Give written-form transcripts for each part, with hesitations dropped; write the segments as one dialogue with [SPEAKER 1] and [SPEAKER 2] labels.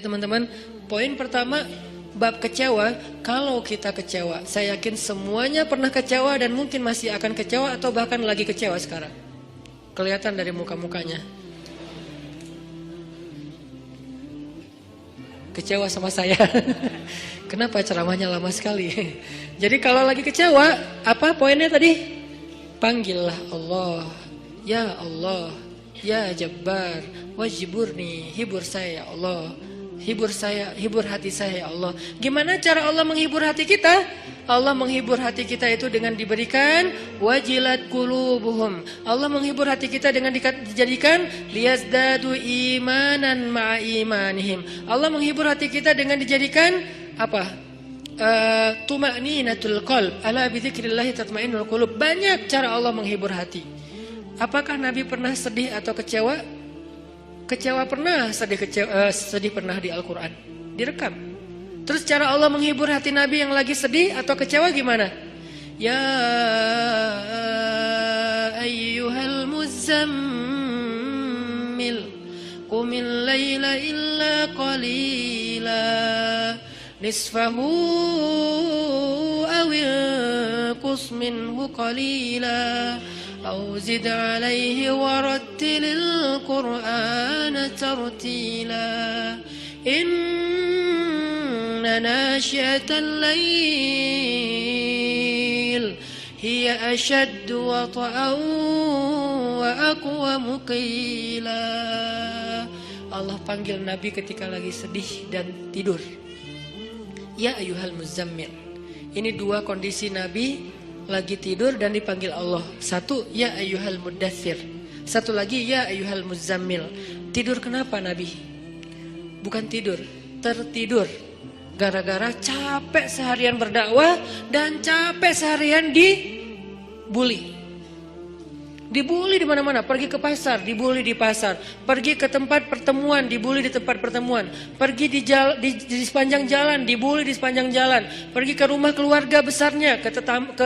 [SPEAKER 1] Jadi teman-teman, poin pertama bab kecewa. Kalau kita kecewa, saya yakin semuanya pernah kecewa dan mungkin masih akan kecewa atau bahkan lagi kecewa sekarang. Kelihatan dari muka-mukanya. Kecewa sama saya. Kenapa ceramahnya lama sekali? Jadi kalau lagi kecewa, apa poinnya tadi? Panggillah Allah. Ya Allah, ya Jabbar, wajiburni, hibur saya ya Allah. Hibur saya, hibur hati saya ya Allah. Gimana cara Allah menghibur hati kita? Allah menghibur hati kita itu dengan diberikan wajilat qulubuhum. Allah menghibur hati kita dengan dijadikan liyazdadu imanan ma'a imanihim. Allah menghibur hati kita dengan dijadikan apa? Tuma'ninatul qalb. Ala bidzikrillah tatma'innul qulub. Banyak cara Allah menghibur hati. Apakah Nabi pernah sedih atau kecewa? Kecewa pernah, sedih pernah di Al-Quran, direkam. Terus cara Allah menghibur hati Nabi yang lagi sedih atau kecewa gimana? Ya ayyuhal muzammil, qumil layla illa qalila, nisfahu awil qus minhu qalila, أو زد عليه ورتل القرآن ترتيلا إن ناشئة الليل هي أشد وطئا وأقوم قيلا. Allah panggil Nabi ketika lagi sedih dan tidur. Ya ayyuhal muzammil. Ini dua kondisi Nabi lagi tidur dan dipanggil Allah. Satu, ya ayyuhal muddathir. Satu lagi, ya ayyuhal muzammil. Tidur kenapa Nabi? Bukan tidur, tertidur. Gara-gara capek seharian berdakwah dan capek seharian dibully. Dibully di mana-mana, pergi ke pasar, dibully di pasar, pergi ke tempat pertemuan, dibully di tempat pertemuan, pergi di sepanjang jalan, dibully di sepanjang jalan, pergi ke rumah keluarga besarnya, ke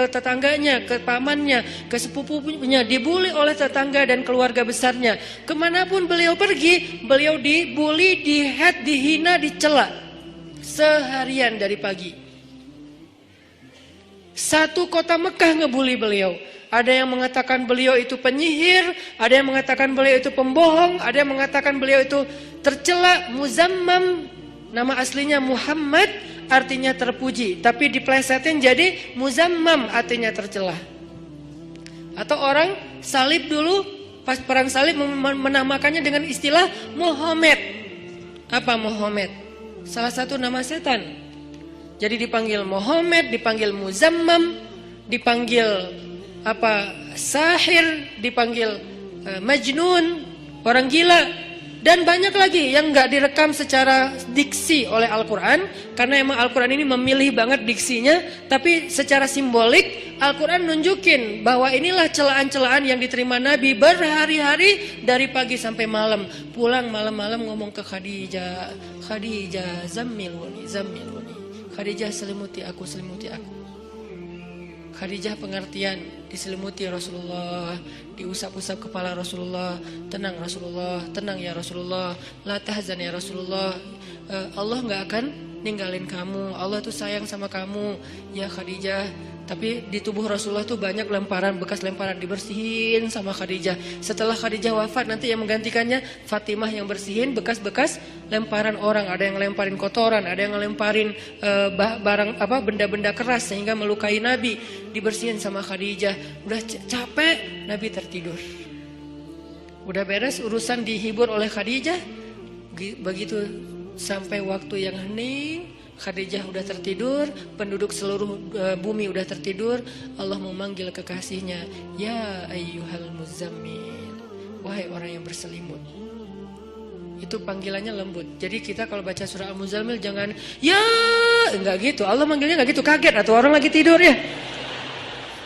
[SPEAKER 1] tetangganya, ke pamannya, ke sepupunya, dibully oleh tetangga dan keluarga besarnya. Kemanapun beliau pergi, beliau dibully, dihina, dicela seharian dari pagi. Satu kota Mekah ngebully beliau. Ada yang mengatakan beliau itu penyihir, ada yang mengatakan beliau itu pembohong, ada yang mengatakan beliau itu tercela. Muzammam, nama aslinya Muhammad, artinya terpuji, tapi diplesetin jadi Muzammam, artinya tercela. Atau orang salib dulu, pas perang salib menamakannya dengan istilah Muhammad. Apa Muhammad? Salah satu nama setan. Jadi dipanggil Muhammad, dipanggil Muzammam, dipanggil sahir, dipanggil majnun, orang gila, dan banyak lagi yang nggak direkam secara diksi oleh Al-Quran, karena emang Al-Quran ini memilih banget diksinya. Tapi secara simbolik Al-Quran nunjukin bahwa inilah celaan-celaan yang diterima Nabi berhari-hari dari pagi sampai malam. Pulang malam-malam ngomong ke Khadijah, Khadijah zammiluni, Khadijah selimuti aku, selimuti aku. Khadijah pengertian, diselimuti Rasulullah, diusap-usap kepala Rasulullah. Tenang Rasulullah, tenang ya Rasulullah, la tahzan ya Rasulullah, Allah gak akan ninggalin kamu, Allah tuh sayang sama kamu ya Khadijah. Tapi di tubuh Rasulullah tuh banyak lemparan, bekas lemparan, dibersihin sama Khadijah. Setelah Khadijah wafat, nanti yang menggantikannya Fatimah yang bersihin bekas-bekas lemparan orang. Ada yang lemparin kotoran, ada yang lemparin barang benda-benda keras sehingga melukai Nabi, dibersihin sama Khadijah. Udah capek, Nabi tertidur. Udah beres urusan, dihibur oleh Khadijah. Begitu sampai waktu yang hening, Khadijah udah tertidur, penduduk seluruh bumi udah tertidur. Allah memanggil kekasihnya, ya ayyuhal muzammil, wahai orang yang berselimut. Itu panggilannya lembut. Jadi kita kalau baca surah Al-Muzammil jangan ya, enggak gitu. Allah manggilnya enggak gitu, kaget atau orang lagi tidur ya.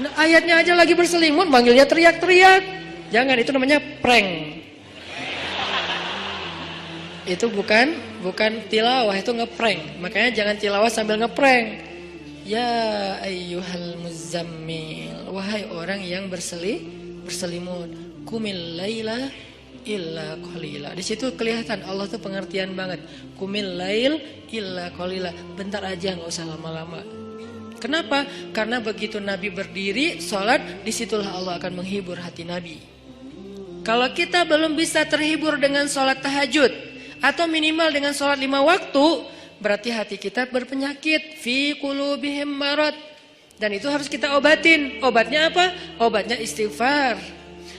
[SPEAKER 1] Nah, ayatnya aja lagi berselimut, manggilnya teriak-teriak. Jangan, itu namanya prank. Itu bukan tilawah, itu ngeprank. Makanya jangan tilawah sambil ngeprank. Ya ayyuhal muzammil, wahai orang yang berselimut, qumil laila illa qalila. Di situ kelihatan Allah tuh pengertian banget. Qumil lail illa qalila. Bentar aja, nggak usah lama-lama. Kenapa? Karena begitu Nabi berdiri sholat, disitulah Allah akan menghibur hati Nabi. Kalau kita belum bisa terhibur dengan sholat tahajud atau minimal dengan sholat 5 waktu, berarti hati kita berpenyakit. Fi qulubihim marad. Dan itu harus kita obatin. Obatnya apa? Obatnya istighfar.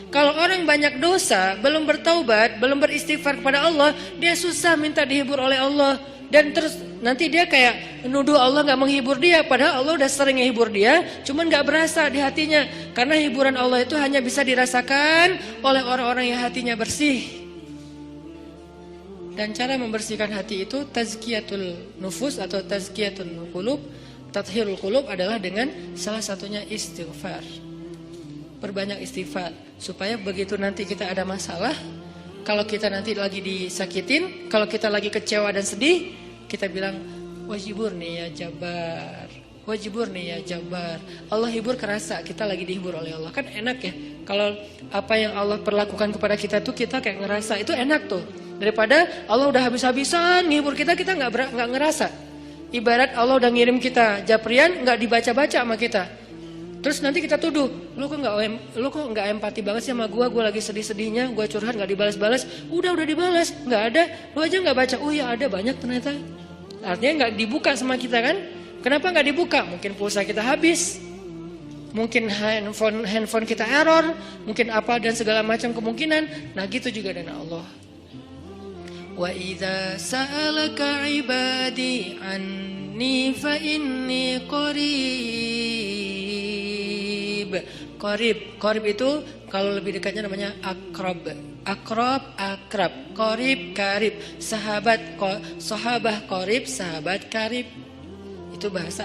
[SPEAKER 1] Kalau orang banyak dosa, belum bertaubat, belum beristighfar kepada Allah, dia susah minta dihibur oleh Allah. Dan terus nanti dia kayak nuduh Allah gak menghibur dia. Padahal Allah udah sering menghibur dia, cuman gak berasa di hatinya. Karena hiburan Allah itu hanya bisa dirasakan oleh orang-orang yang hatinya bersih. Dan cara membersihkan hati itu tazkiyatul nufus atau tazkiyatul qulub, tathhirul qulub adalah dengan salah satunya istighfar. Perbanyak istighfar supaya begitu nanti kita ada masalah, kalau kita nanti lagi disakitin, kalau kita lagi kecewa dan sedih, kita bilang wajibur nih ya Jabar, wajibur nih ya Jabar. Allah hibur kerasa kita lagi dihibur oleh Allah. Kan enak ya kalau apa yang Allah perlakukan kepada kita tuh kita kayak ngerasa, itu enak tuh. Daripada Allah udah habis-habisan ngehibur kita nggak ngerasa. Ibarat Allah udah ngirim kita japrian, nggak dibaca-baca sama kita. Terus nanti kita tuduh, lu kok nggak empati banget sih sama gue lagi sedih-sedihnya, gue curhat nggak dibalas-balas, udah dibalas, nggak ada, lu aja nggak baca, oh ya ada banyak ternyata, artinya nggak dibuka sama kita kan? Kenapa nggak dibuka? Mungkin pulsa kita habis, mungkin handphone kita error, mungkin apa dan segala macam kemungkinan. Nah gitu juga dengan Allah. Wa idza sa'alaka ibadi anni fa inni qarib. Qarib itu kalau lebih dekatnya namanya akrab. Akrab. Qarib, karib. Sahabah qarib, sahabat karib. Itu bahasa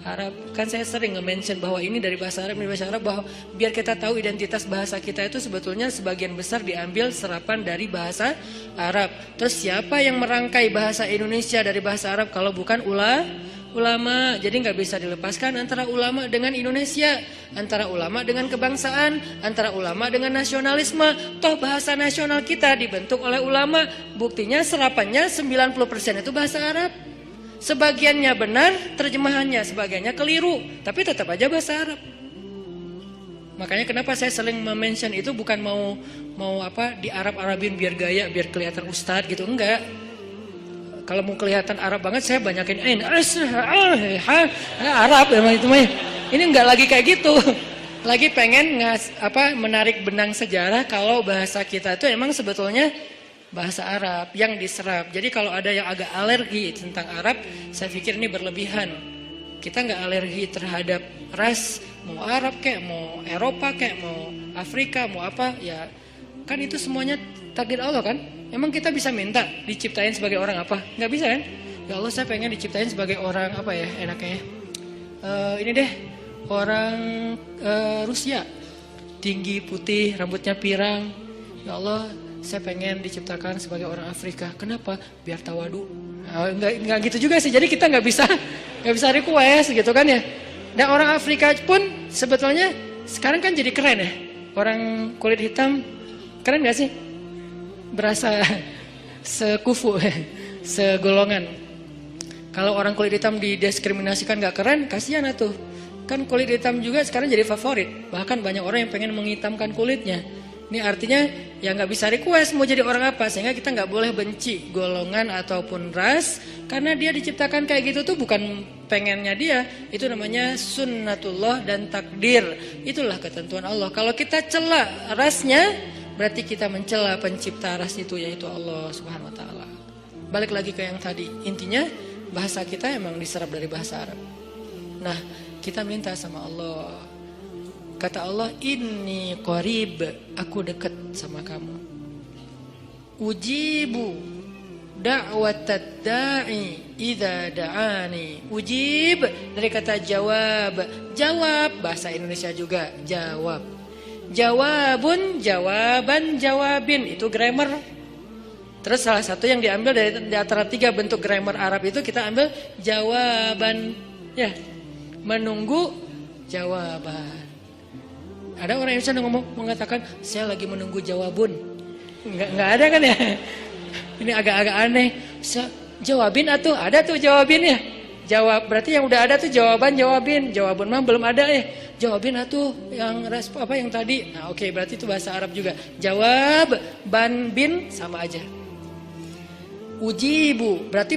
[SPEAKER 1] Arab. Kan saya sering nge-mention bahwa ini dari bahasa Arab, bahwa biar kita tahu identitas bahasa kita itu sebetulnya sebagian besar diambil serapan dari bahasa Arab. Terus siapa yang merangkai bahasa Indonesia dari bahasa Arab kalau bukan ulama? Jadi nggak bisa dilepaskan antara ulama dengan Indonesia, antara ulama dengan kebangsaan, antara ulama dengan nasionalisme. Toh bahasa nasional kita dibentuk oleh ulama. Buktinya serapannya 90% itu bahasa Arab. Sebagiannya benar terjemahannya, sebagiannya keliru, tapi tetap aja bahasa Arab. Makanya kenapa saya sering mention itu bukan mau di Arab-Arabin biar gaya, biar kelihatan ustadz gitu, enggak. Kalau mau kelihatan Arab banget saya banyakin Arab emang itu mah. Ini enggak lagi kayak gitu. Lagi pengen menarik benang sejarah kalau bahasa kita itu emang sebetulnya bahasa Arab yang diserap. Jadi kalau ada yang agak alergi tentang Arab, saya pikir ini berlebihan. Kita nggak alergi terhadap ras, mau Arab kayak, mau Eropa kayak, mau Afrika, mau apa, ya kan itu semuanya takdir Allah kan. Emang kita bisa minta diciptain sebagai orang apa? Nggak bisa kan? Ya Allah saya pengen diciptain sebagai orang apa ya enaknya. Ini deh orang Rusia, tinggi, putih, rambutnya pirang. Ya Allah saya pengen diciptakan sebagai orang Afrika. Kenapa? Biar tawadu. Enggak gitu juga sih. Jadi kita nggak bisa request gitu kan ya. Dan orang Afrika pun sebetulnya sekarang kan jadi keren ya. Orang kulit hitam keren nggak sih? Berasa sekufu, segolongan. Kalau orang kulit hitam didiskriminasikan nggak keren, kasihan atuh. Kan kulit hitam juga sekarang jadi favorit. Bahkan banyak orang yang pengen menghitamkan kulitnya. Ini artinya ya nggak bisa request mau jadi orang apa, sehingga kita nggak boleh benci golongan ataupun ras, karena dia diciptakan kayak gitu tuh bukan pengennya dia, itu namanya sunnatullah dan takdir, itulah ketentuan Allah. Kalau kita cela rasnya, berarti kita mencela pencipta ras itu, yaitu Allah Subhanahu Wa Taala. Balik lagi ke yang tadi, intinya bahasa kita emang diserap dari bahasa Arab. Nah kita minta sama Allah. Kata Allah, inni qarib, aku dekat sama kamu. Ujibu da'watad da'i idza da'ani. Ujib dari kata jawab. Jawab bahasa Indonesia juga jawab. Jawabun, jawaban, jawabin, itu grammar. Terus salah satu yang diambil dari antara 3 bentuk grammar Arab itu kita ambil jawaban, ya, menunggu jawaban. Ada orang Indonesia yang mengatakan saya lagi menunggu jawabun. Nggak ada kan ya? Ini agak-agak aneh. Jawabin atuh, ada tuh jawabinnya. Jawab, berarti yang udah ada tuh jawabin. Jawaban mah belum ada ya. Jawabin atuh yang yang tadi. Nah, oke, berarti itu bahasa Arab juga. Jawab, ban bin sama aja. Ujibu, berarti